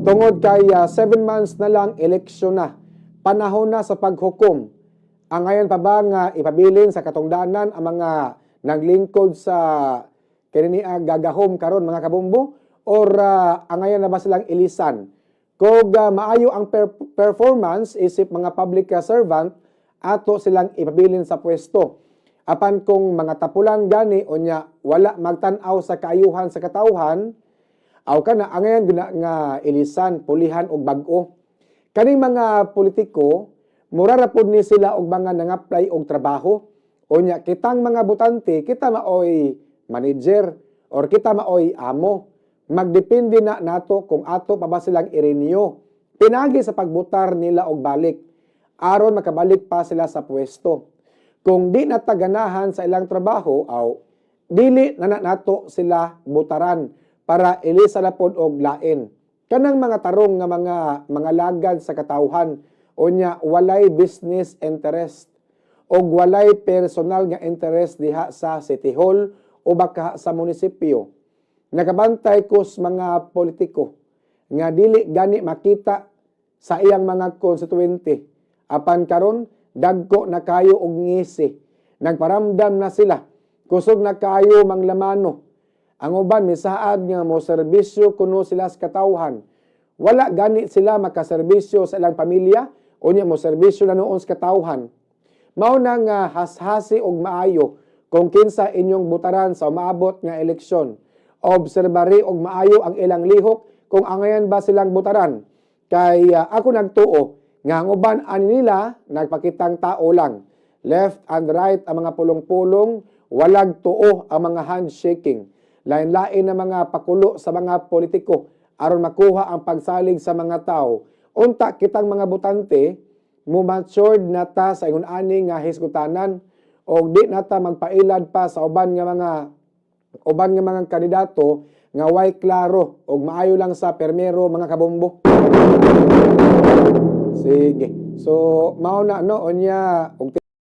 Tungod kay 7 months na lang eleksyon na, panahon na sa paghukom. Ang ngayon pa ba nga ipabilin sa katungdanan ang mga naglingkod sa kininiya gagahom karon mga kabumbo? Or ang ngayon na ba silang ilisan? Kung maayo ang performance isip mga public servant, ato silang ipabilin sa pwesto. Apan kung mga tapulan gani o nya wala magtanaw sa kaayuhan sa katawhan, aw kana ang ngayon nga ilisan, pulihan og bag-o. Kaning mga politiko, mura ra pud ni sila og mga nang-apply og trabaho. Unya kitang mga botante, kita maoy manager or kita maoy amo. Magdepende na nato kung ato pa ba silang i-renew. Pinagi sa pagbutar nila og balik aron makabalik pa sila sa pwesto. Kung di nataganahan sa ilang trabaho, aw dili na nato sila butaran para ilisa na pod og lain. Kanang mga tarong nga mga lagad sa katawhan, unya walay business interest o walay personal nga interest diha sa City Hall o baka sa munisipyo. Nakabantay ko sa mga politiko nga dili gani makita sa iyang mga konstituente. Apan karon dagko na kayo og ngisi. Nagparamdam na sila. Kusog na kayo manglamano. Ang uban misaad nga mo serbisyo kuno sila sa katawhan. Wala gani sila makaserbisyo sa ilang pamilya o niya mo serbisyo na noon sa katawhan. Mao na nga hashasi og maayo kung kinsa inyong butaran sa umaabot nga eleksyon. Obserbari og maayo ang ilang lihok kung angayan ba silang butaran. Kay ako nagtuo nga ang uban ani nila nagpakitang tao lang. Left and right ang mga pulong-pulong, walag tuo ang mga handshaking. Lain-lain na mga pakulo sa mga politiko aron makuha ang pagsalig sa mga tao. Unta kitang mga botante matured na ta sa ingon ani nga hisgutanan og di nata magpailad pa sa uban nga mga kandidato nga way klaro og maayo lang sa permero mga kabombo. Sige. So mao na no unya og